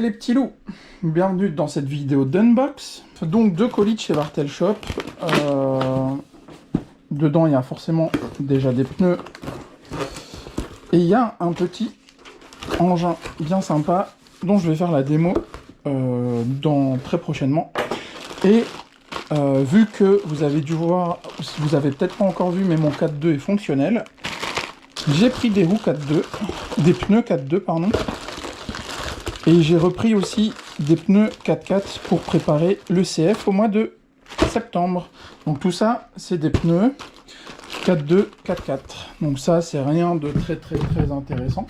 les petits loups, bienvenue dans cette vidéo d'unbox. Donc 2 colis de chez Vartel Shop. Dedans il y a forcément déjà des pneus. Et il y a un petit engin bien sympa dont je vais faire la démo très prochainement. Et vu que vous avez dû voir, vous avez peut-être pas encore vu, mais mon 4.2 est fonctionnel. J'ai pris des roues 4.2, des pneus 4.2 pardon. Et j'ai repris aussi des pneus 4x4 pour préparer le CF au mois de septembre. Donc tout ça, c'est des pneus 4.2, 4x4. Donc ça, c'est rien de très intéressant.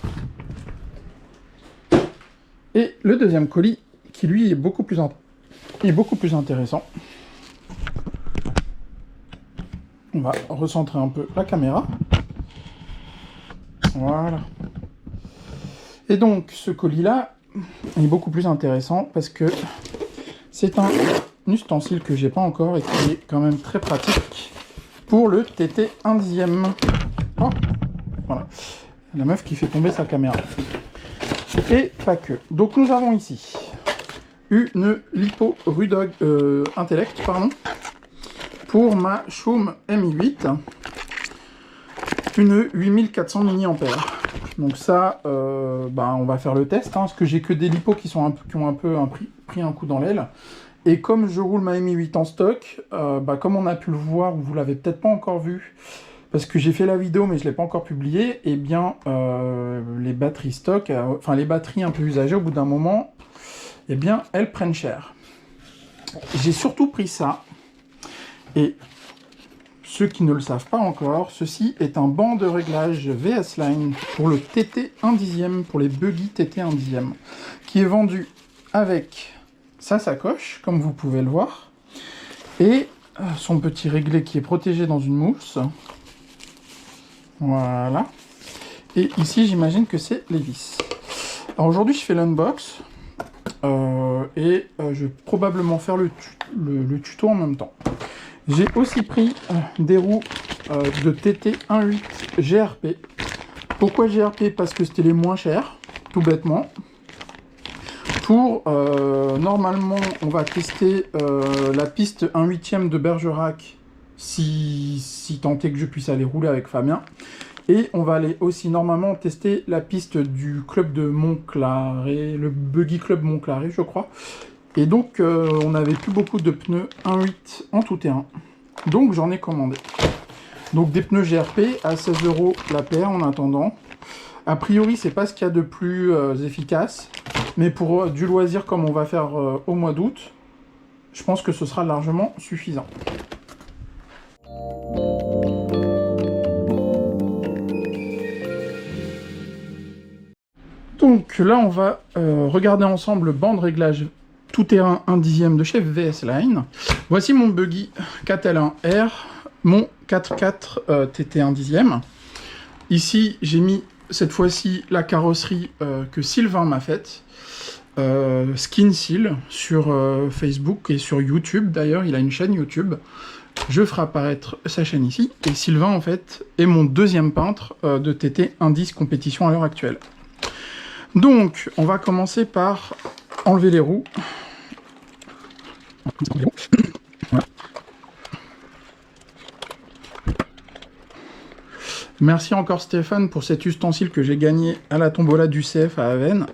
Et le deuxième colis, qui lui est beaucoup plus intéressant. On va recentrer un peu la caméra. Voilà. Et donc, ce colis-là est beaucoup plus intéressant parce que c'est un ustensile que j'ai pas encore et qui est quand même très pratique pour le TT 1/10. Oh, voilà. La meuf qui fait tomber sa caméra. Et pas que. Donc nous avons ici une lipo Rudog Intellect, pardon, pour ma Schum Mi8, une 8400 mAh. Donc ça, on va faire le test, parce que j'ai que des lipos qui ont pris un coup dans l'aile. Et comme je roule ma Mi8 en stock, comme on a pu le voir, ou vous l'avez peut-être pas encore vu, parce que j'ai fait la vidéo mais je l'ai pas encore publiée, et bien les batteries stock, les batteries un peu usagées au bout d'un moment, eh bien elles prennent cher. J'ai surtout pris ça, et ceux qui ne le savent pas encore, ceci est un banc de réglage VS Line pour le TT 1/10, pour les buggy TT 1/10, qui est vendu avec sa sacoche, comme vous pouvez le voir, et son petit réglé qui est protégé dans une mousse. Voilà. Et ici, j'imagine que c'est les vis. Alors aujourd'hui, je fais l'unbox, et je vais probablement faire le tuto en même temps. J'ai aussi pris des roues de TT 1.8 GRP. Pourquoi GRP? Parce que c'était les moins chers, tout bêtement. Normalement, on va tester la piste 1/8 de Bergerac, si tant est que je puisse aller rouler avec Fabien. Et on va aller aussi normalement tester la piste du club de Montclaré, le Buggy Club Montclaré, je crois. Et donc, on n'avait plus beaucoup de pneus 1.8 en tout terrain. Donc, j'en ai commandé. Donc, des pneus GRP à 16 € la paire en attendant. A priori, c'est pas ce qu'il y a de plus efficace. Mais pour du loisir comme on va faire au mois d'août, je pense que ce sera largement suffisant. Donc là, on va regarder ensemble le banc de réglage tout-terrain 1/10 de chez VS Line. Voici mon buggy 4L1R, mon 4x4 TT 1/10. Ici, j'ai mis cette fois-ci la carrosserie que Sylvain m'a faite. Skin Seal sur Facebook et sur YouTube. D'ailleurs, il a une chaîne YouTube. Je ferai apparaître sa chaîne ici. Et Sylvain, en fait, est mon deuxième peintre de TT 1/10 compétition à l'heure actuelle. Donc, on va commencer par enlever les roues. Voilà. Merci encore Stéphane pour cet ustensile que j'ai gagné à la tombola du CF à Aven.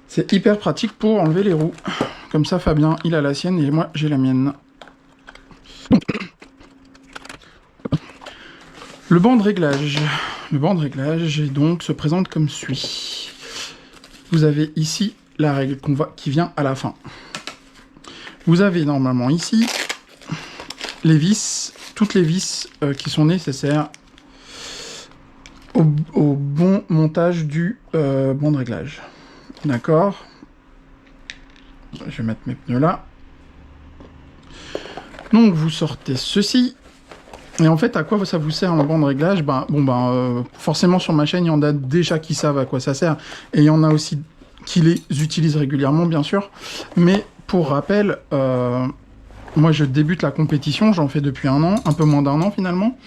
C'est hyper pratique pour enlever les roues. Comme ça, Fabien, il a la sienne et moi, j'ai la mienne. Le banc de réglage. Le banc de réglage donc se présente comme suit. Vous avez ici la règle qui vient à la fin. Vous avez normalement ici les vis, toutes les vis qui sont nécessaires au bon montage du banc de réglage. D'accord. Je vais mettre mes pneus là. Donc vous sortez ceci. Et en fait, à quoi ça vous sert un banc de réglage? Forcément sur ma chaîne, il y en a déjà qui savent à quoi ça sert. Et il y en a aussi qui les utilisent régulièrement, bien sûr. Mais pour rappel, moi je débute la compétition, j'en fais depuis un an, un peu moins d'un an finalement.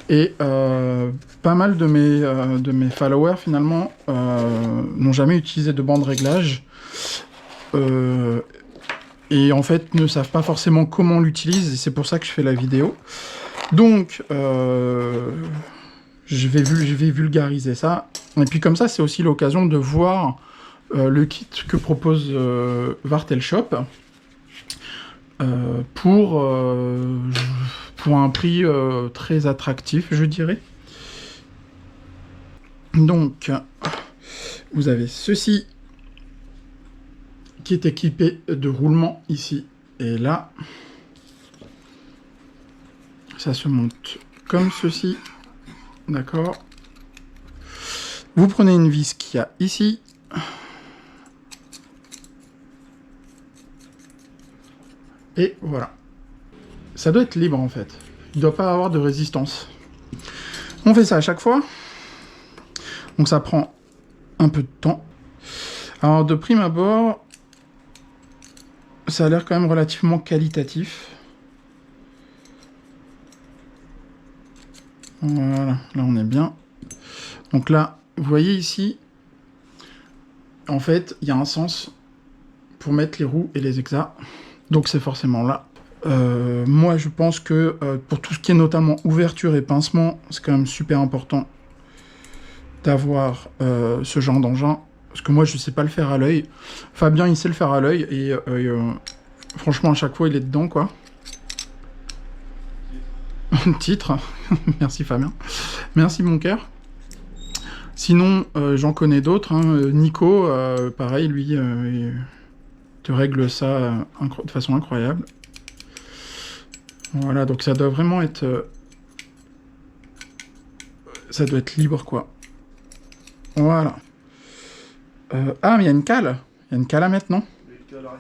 Et pas mal de mes followers, finalement, n'ont jamais utilisé de bande réglage. Et en fait, ne savent pas forcément comment on l'utilise, et c'est pour ça que je fais la vidéo. Donc, je vais vulgariser ça. Et puis comme ça, c'est aussi l'occasion de voir le kit que propose Vartel Shop pour un prix très attractif, je dirais. Donc, vous avez ceci qui est équipé de roulement ici et là. Ça se monte comme ceci. D'accord. Vous prenez une vis qu'il y a ici. Et voilà. Ça doit être libre en fait. Il ne doit pas avoir de résistance. On fait ça à chaque fois. Donc ça prend un peu de temps. Alors de prime abord, ça a l'air quand même relativement qualitatif. Voilà, là on est bien. Donc là, vous voyez ici, en fait, il y a un sens pour mettre les roues et les hexas. Donc c'est forcément là. Moi, je pense que pour tout ce qui est notamment ouverture et pincement, c'est quand même super important d'avoir ce genre d'engin. Parce que moi, je sais pas le faire à l'œil. Fabien, il sait le faire à l'œil. Et franchement, à chaque fois, il est dedans, quoi. Titre. Merci Fabien. Merci mon cœur. Sinon, j'en connais d'autres. Hein. Nico, pareil, lui, il te règle ça de façon incroyable. Voilà, donc ça doit vraiment être... ça doit être libre, quoi. Voilà. Ah, mais il y a une cale. Il y a une cale à mettre, non? Une cale arrière.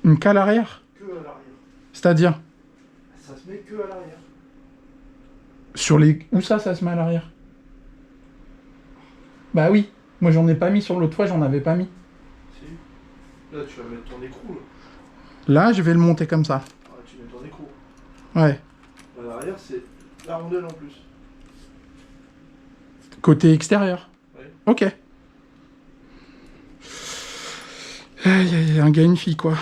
Une cale arrière? Que à l'arrière. C'est-à-dire? Ça se met que à l'arrière. Sur les... Où ça se met à l'arrière? Bah oui. Moi, j'en ai pas mis sur l'autre fois, j'en avais pas mis. Si. Là, tu vas mettre ton écrou, là. Là, je vais le monter comme ça. Ah, tu mets ton écrou. Ouais. À l'arrière, c'est la rondelle en plus. Côté extérieur? Ouais. Ok. Il y a un gars, une fille, quoi.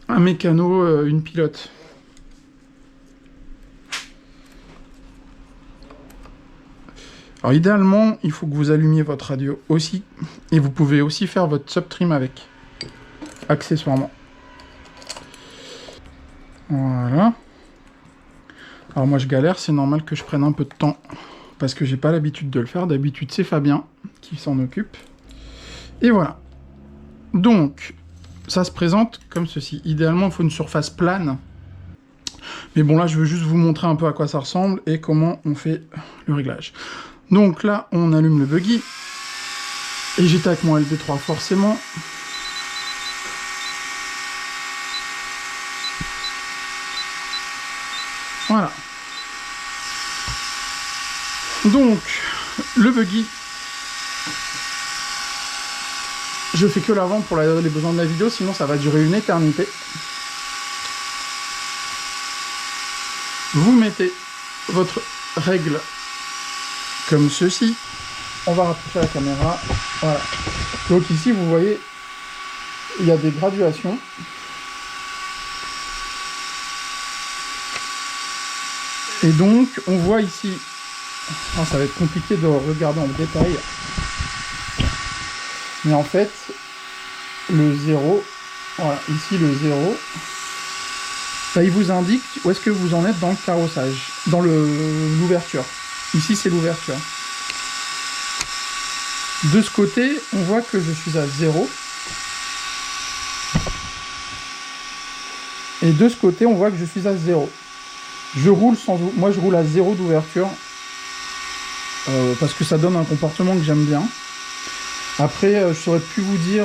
Un mécano, une pilote. Alors idéalement, il faut que vous allumiez votre radio aussi. Et vous pouvez aussi faire votre subtrim avec. Accessoirement. Voilà. Alors moi je galère, c'est normal que je prenne un peu de temps. Parce que j'ai pas l'habitude de le faire. D'habitude c'est Fabien qui s'en occupe. Et voilà. Donc, ça se présente comme ceci. Idéalement, il faut une surface plane. Mais bon, là, je veux juste vous montrer un peu à quoi ça ressemble et comment on fait le réglage. Donc là, on allume le buggy. Et j'étais avec mon LB3 forcément. Voilà. Donc, le buggy. Je fais que l'avant pour les besoins de la vidéo, sinon ça va durer une éternité. Vous mettez votre règle comme ceci. On va rapprocher la caméra. Voilà. Donc ici, vous voyez, il y a des graduations. Et donc, on voit ici... Oh, ça va être compliqué de regarder en détail. Mais en fait, le 0, voilà, ici le 0, ça il vous indique où est-ce que vous en êtes dans le carrossage, dans l'ouverture. Ici c'est l'ouverture. De ce côté, on voit que je suis à 0. Et de ce côté, on voit que je suis à 0. Je roule sans... Moi je roule à 0 d'ouverture, parce que ça donne un comportement que j'aime bien. Après, je saurais plus vous dire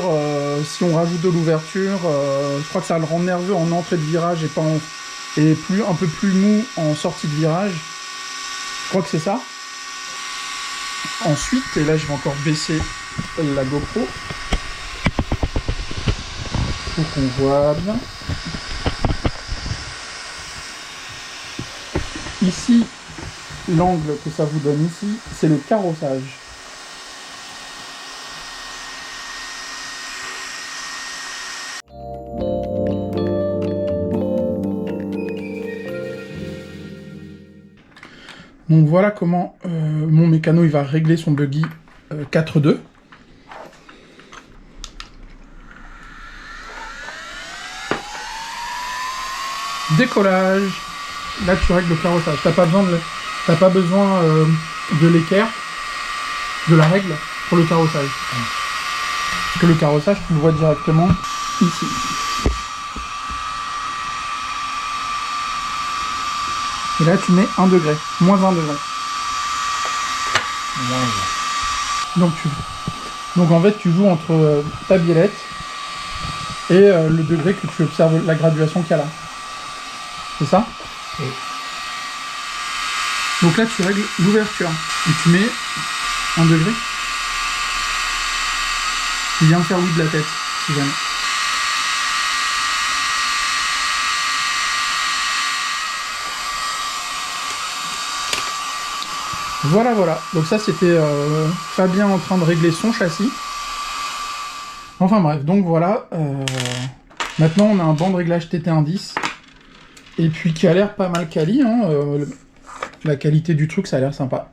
si on rajoute de l'ouverture. Je crois que ça le rend nerveux en entrée de virage et pas un peu plus mou en sortie de virage. Je crois que c'est ça. Ensuite, et là je vais encore baisser la GoPro pour qu'on voit bien. Ici, l'angle que ça vous donne ici, c'est le carrossage. Donc voilà comment mon mécano il va régler son buggy 4.2. Décollage. Là tu règles le carrossage. T'as pas besoin de l'équerre, de la règle pour le carrossage. Parce que le carrossage tu le vois directement ici. Et là, tu mets 1 degré, moins 1 degré. Donc en fait, tu joues entre ta biellette et le degré que tu observes, la graduation qu'il y a là. C'est ça? Oui. Donc là, tu règles l'ouverture. Et tu mets 1 degré. Tu viens faire oui de la tête, si jamais. Voilà. Donc ça, c'était Fabien en train de régler son châssis. Enfin bref, donc voilà. Maintenant, on a un banc de réglage TT110. Et puis qui a l'air pas mal quali. Hein, la qualité du truc, ça a l'air sympa.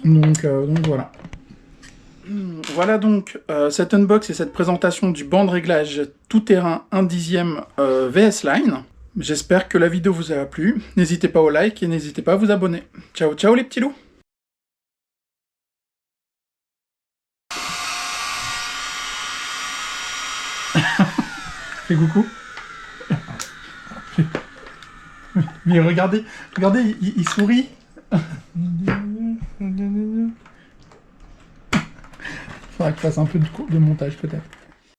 Donc voilà. Voilà donc cet unbox et cette présentation du banc de réglage tout-terrain 1/10 VS Line. J'espère que la vidéo vous a plu. N'hésitez pas au like et n'hésitez pas à vous abonner. Ciao, ciao les petits loups. Fais coucou. Mais regardez, il sourit. Faudra que je fasse un peu de montage peut-être.